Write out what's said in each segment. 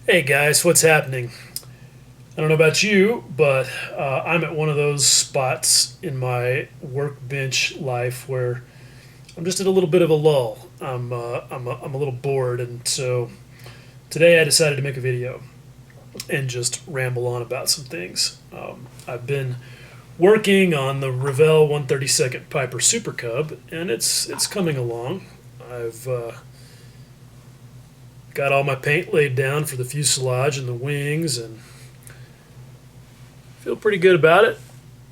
Hey guys, what's happening? I don't know about you, but I'm at one of those spots in my workbench life where I'm just at a little bit of a lull. I'm a little bored, and so today I decided to make a video and just ramble on about some things. I've been working on the Revell 132nd Piper Super Cub, and it's coming along. I've got all my paint laid down for the fuselage and the wings, and feel pretty good about it.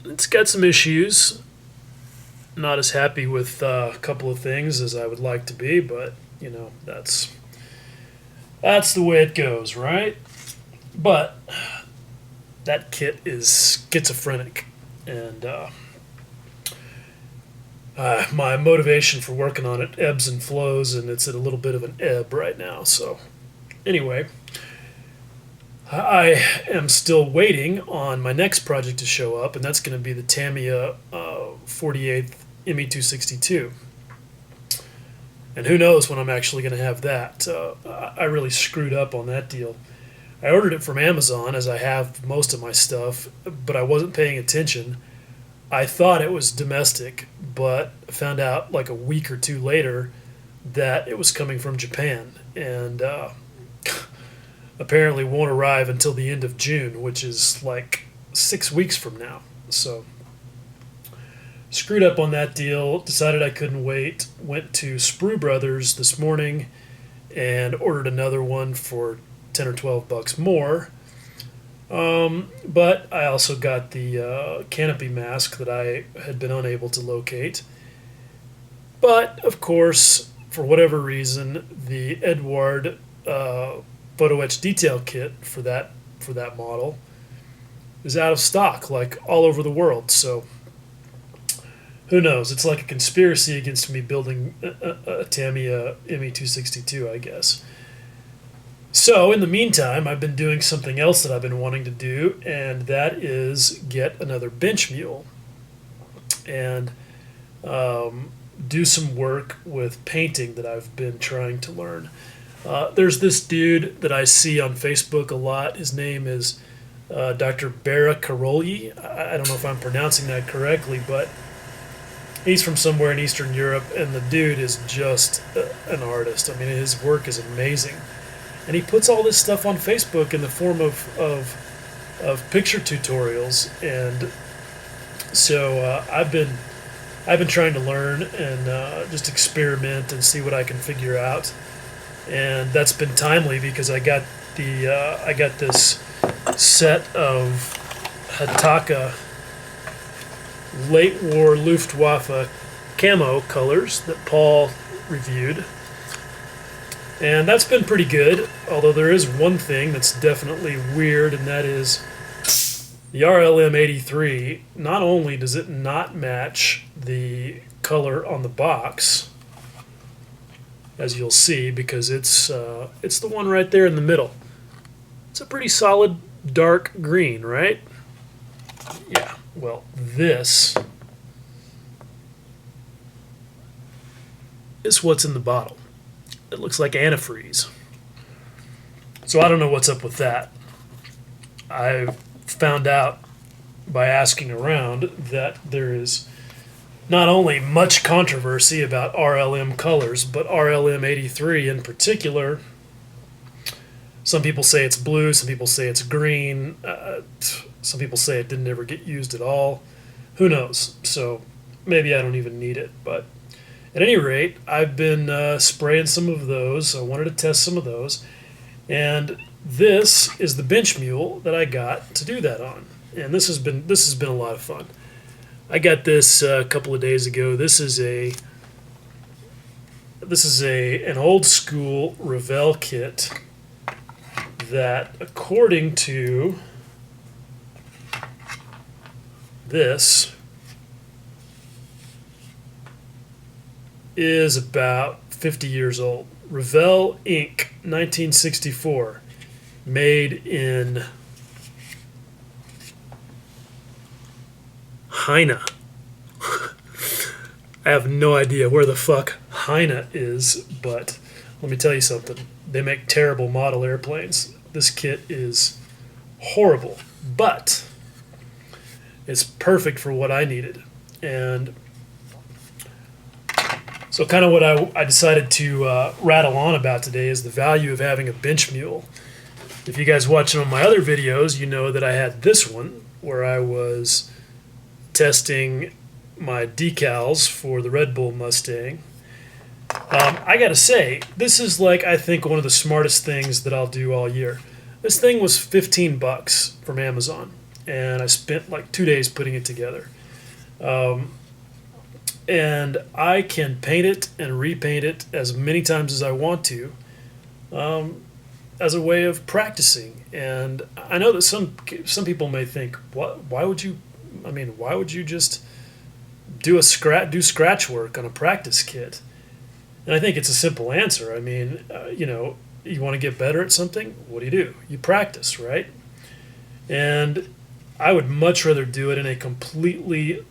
It's got some issues. Not as happy with a couple of things as I would like to be, but that's the way it goes, right? But that kit is schizophrenic, and my motivation for working on it ebbs and flows, and it's at a little bit of an ebb right now. So, anyway, I am still waiting on my next project to show up, and that's going to be the Tamiya 48th ME262. And who knows when I'm actually going to have that. I really screwed up on that deal. I ordered it from Amazon, as I have most of my stuff, but I wasn't paying attention. I thought it was domestic, but found out like a week or two later that it was coming from Japan, and apparently won't arrive until the end of June, which is like 6 weeks from now. So screwed up on that deal, decided I couldn't wait, went to Sprue Brothers this morning and ordered another one for 10 or 12 bucks more. But I also got the canopy mask that I had been unable to locate. But, of course, for whatever reason, the Edward photo etch detail kit for that model is out of stock, like all over the world. So who knows? It's like a conspiracy against me building a Tamiya ME262, I guess. So in the meantime, I've been doing something else that I've been wanting to do, and that is get another bench mule and do some work with painting that I've been trying to learn. There's this dude that I see on Facebook a lot. His name is Dr. Bara Karolyi. I don't know if I'm pronouncing that correctly, but he's from somewhere in Eastern Europe, and the dude is just an artist. I mean, his work is amazing. And he puts all this stuff on Facebook in the form of picture tutorials, and so I've been trying to learn and just experiment and see what I can figure out, and that's been timely because I got this set of Hataka late war Luftwaffe camo colors that Paul reviewed. And that's been pretty good, although there is one thing that's definitely weird, and that is the RLM 83. Not only does it not match the color on the box, as you'll see, because it's the one right there in the middle. It's a pretty solid dark green, right? Yeah, well, this is what's in the bottle. It looks like antifreeze. So I don't know what's up with that. I found out by asking around that there is not only much controversy about RLM colors, but RLM 83 in particular. Some people say it's blue, some people say it's green, some people say it didn't ever get used at all. Who knows? So maybe I don't even need it, but at any rate, I've been spraying some of those. I wanted to test some of those. And this is the bench mule that I got to do that on. And this has been a lot of fun. I got this a couple of days ago. This is an old school Revell kit that, according to this, is about 50 years old. Revell Inc. 1964, made in China. I have no idea where the fuck China is, but let me tell you something. They make terrible model airplanes. This kit is horrible, but it's perfect for what I needed. And so kind of what I decided to rattle on about today is the value of having a bench mule. If you guys watch some of my other videos, you know that I had this one where I was testing my decals for the Red Bull Mustang. I gotta say, this is like, I think, one of the smartest things that I'll do all year. This thing was $15 from Amazon, and I spent like 2 days putting it together. And I can paint it and repaint it as many times as I want to, as a way of practicing. And I know that some people may think, why would you just do scratch work on a practice kit? And I think it's a simple answer. I mean, you want to get better at something, what do? You practice, right? And I would much rather do it in a completely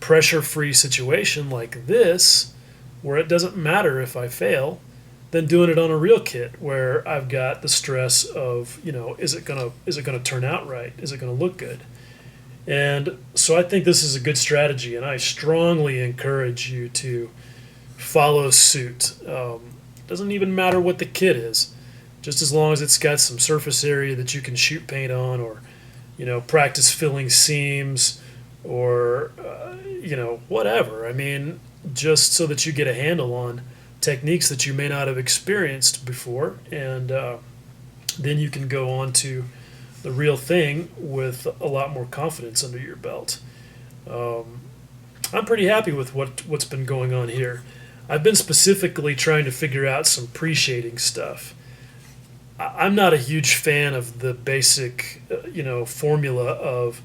pressure-free situation like this, where it doesn't matter if I fail, than doing it on a real kit where I've got the stress of, is it gonna turn out right? Is it gonna look good? And so I think this is a good strategy, and I strongly encourage you to follow suit. Doesn't even matter what the kit is, just as long as it's got some surface area that you can shoot paint on, or practice filling seams, or whatever. I mean, just so that you get a handle on techniques that you may not have experienced before, and then you can go on to the real thing with a lot more confidence under your belt. I'm pretty happy with what's been going on here. I've been specifically trying to figure out some pre-shading stuff. I'm not a huge fan of the basic, formula of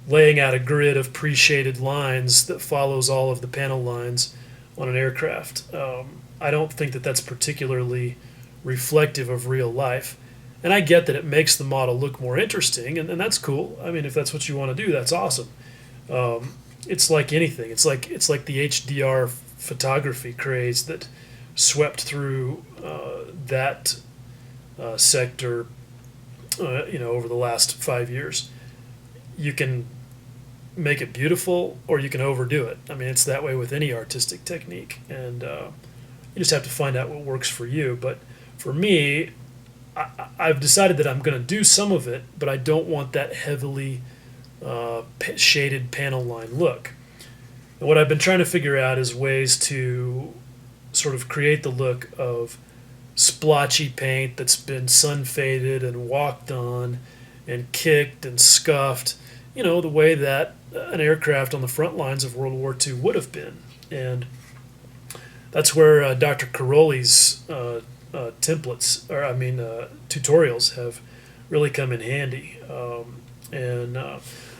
laying out a grid of pre-shaded lines that follows all of the panel lines on an aircraft. I don't think that that's particularly reflective of real life. And I get that it makes the model look more interesting, and that's cool. I mean, if that's what you want to do, that's awesome. It's like anything. It's like the HDR photography craze that swept through that sector, over the last 5 years. You can make it beautiful, or you can overdo it. I mean, it's that way with any artistic technique, and you just have to find out what works for you. But for me, I've decided that I'm going to do some of it, but I don't want that heavily shaded panel line look. And what I've been trying to figure out is ways to sort of create the look of splotchy paint that's been sun faded and walked on and kicked and scuffed, the way that an aircraft on the front lines of World War II would have been. And that's where Dr. Caroli's tutorials have really come in handy.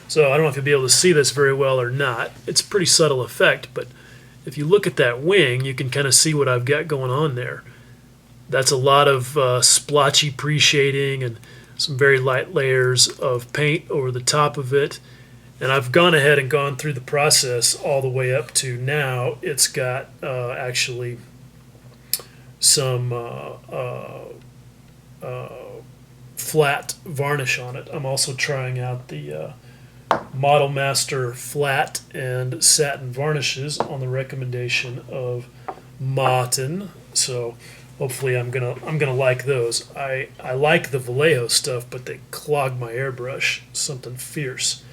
So I don't know if you'll be able to see this very well or not. It's a pretty subtle effect, but if you look at that wing, you can kind of see what I've got going on there. That's a lot of splotchy pre-shading and some very light layers of paint over the top of it. And I've gone ahead and gone through the process all the way up to now. It's got actually some flat varnish on it. I'm also trying out the Model Master flat and satin varnishes on the recommendation of Martin. So hopefully I'm gonna like those. I like the Vallejo stuff, but they clog my airbrush something fierce.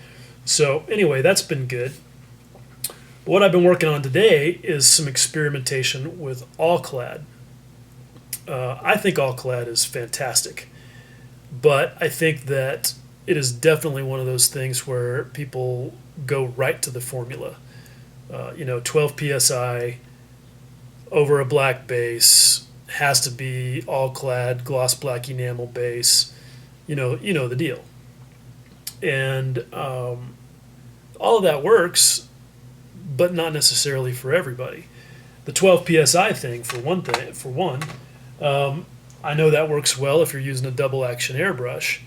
So anyway, that's been good. What I've been working on today is some experimentation with alclad. I think alclad is fantastic, but I think that it is definitely one of those things where people go right to the formula. 12 psi over a black base, has to be alclad, gloss black enamel base. You know the deal. And all of that works, but not necessarily for everybody. The 12 psi thing, for one, I know that works well if you're using a double action airbrush.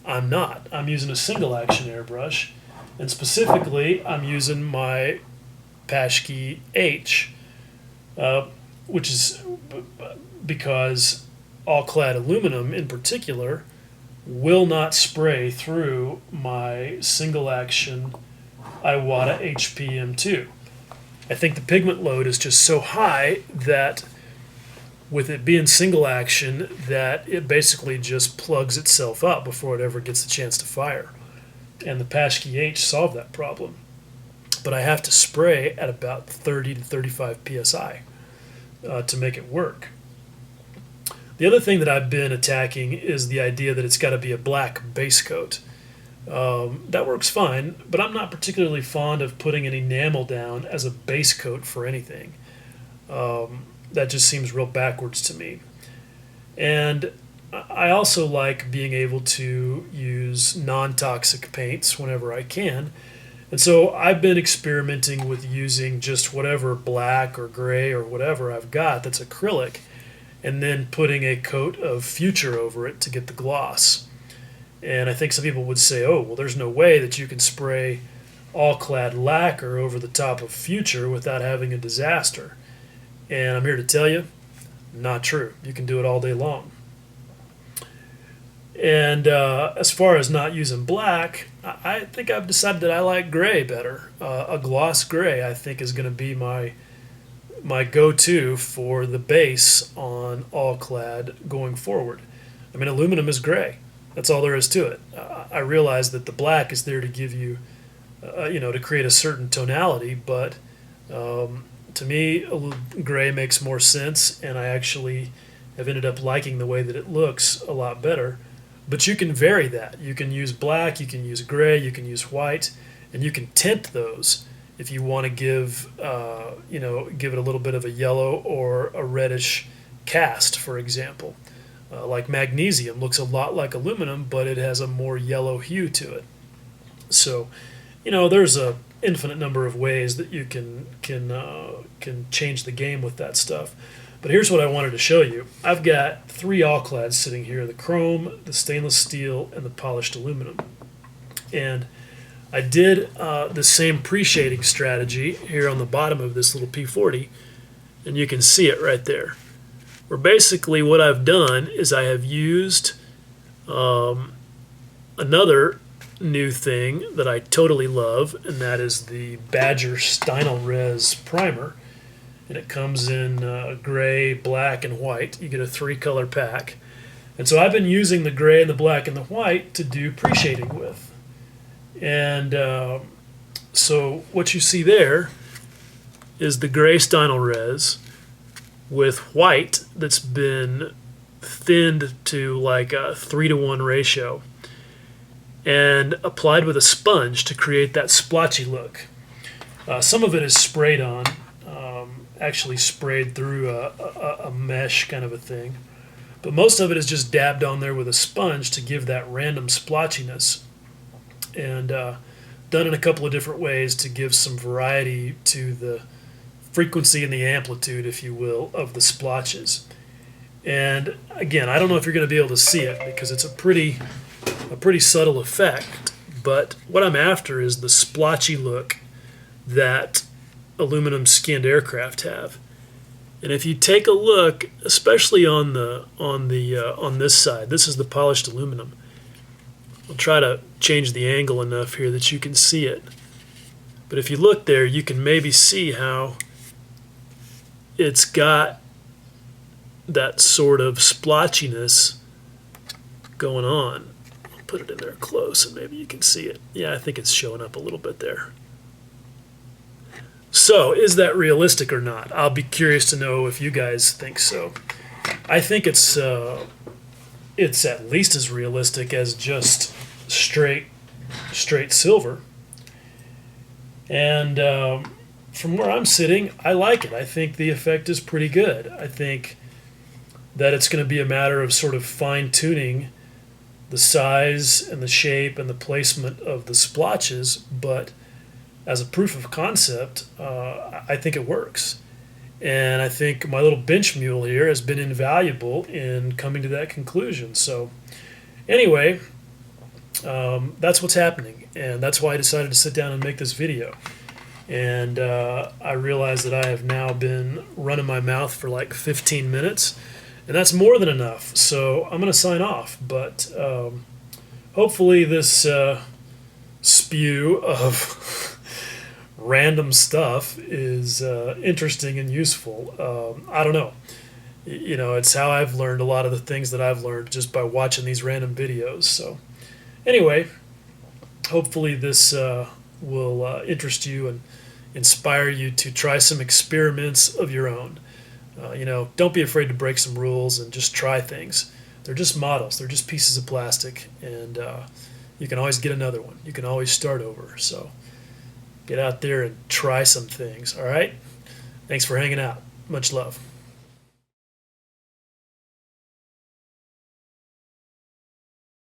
I'm not. I'm using a single action airbrush, and specifically, I'm using my Paschke H, which is because all-clad aluminum in particular will not spray through my single-action Iwata HPM2. I think the pigment load is just so high that with it being single action that it basically just plugs itself up before it ever gets the chance to fire. And the Paschke H solved that problem. But I have to spray at about 30 to 35 psi to make it work. The other thing that I've been attacking is the idea that it's got to be a black base coat. That works fine, but I'm not particularly fond of putting an enamel down as a base coat for anything. That just seems real backwards to me. And I also like being able to use non-toxic paints whenever I can. And so I've been experimenting with using just whatever black or gray or whatever I've got that's acrylic, and then putting a coat of Future over it to get the gloss. And I think some people would say, oh, well, there's no way that you can spray all-clad lacquer over the top of Future without having a disaster. And I'm here to tell you, not true. You can do it all day long. And as far as not using black, I think I've decided that I like gray better. A gloss gray, I think, is going to be my go-to for the base on all-clad going forward. I mean, aluminum is gray. That's all there is to it. I realize that the black is there to give you, to create a certain tonality, but to me, gray makes more sense, and I actually have ended up liking the way that it looks a lot better. But you can vary that. You can use black, you can use gray, you can use white, and you can tint those if you want to give it a little bit of a yellow or a reddish cast, for example. Like magnesium looks a lot like aluminum, but it has a more yellow hue to it. So, there's a infinite number of ways that you can change the game with that stuff. But here's what I wanted to show you. I've got 3 all-clads sitting here: the chrome, the stainless steel, and the polished aluminum. And I did the same pre-shading strategy here on the bottom of this little P40, and you can see it right there. Where basically what I've done is I have used another new thing that I totally love, and that is the Badger Stynylrez primer. And it comes in gray, black, and white. You get a 3-color pack. And so I've been using the gray and the black and the white to do pre-shading with. And so what you see there is the gray Stynylrez with white that's been thinned to like a 3-to-1 ratio and applied with a sponge to create that splotchy look. Some of it is sprayed on, actually sprayed through a mesh kind of a thing, but most of it is just dabbed on there with a sponge to give that random splotchiness, and done in a couple of different ways to give some variety to the frequency and the amplitude, if you will, of the splotches. And again, I don't know if you're going to be able to see it because it's a pretty subtle effect, but what I'm after is the splotchy look that aluminum skinned aircraft have. And if you take a look, especially on this side, this is the polished aluminum. I'll try to change the angle enough here that you can see it. But if you look there, you can maybe see how it's got that sort of splotchiness going on. I'll put it in there close and maybe you can see it. Yeah, I think it's showing up a little bit there. So, is that realistic or not? I'll be curious to know if you guys think so. I think it's at least as realistic as just straight silver. And from where I'm sitting, I like it. I think the effect is pretty good. I think that it's going to be a matter of sort of fine-tuning the size and the shape and the placement of the splotches, but as a proof of concept, I think it works. And I think my little bench mule here has been invaluable in coming to that conclusion. So anyway, that's what's happening. And that's why I decided to sit down and make this video. And I realized that I have now been running my mouth for like 15 minutes. And that's more than enough. So I'm going to sign off. But hopefully this spew of random stuff is interesting and useful. I don't know. You know, it's how I've learned a lot of the things that I've learned just by watching these random videos. So anyway, hopefully this will interest you and inspire you to try some experiments of your own. You know, don't be afraid to break some rules and just try things. They're just models. They're just pieces of plastic, and you can always get another one. You can always start over. So get out there and try some things. All right? Thanks for hanging out. Much love.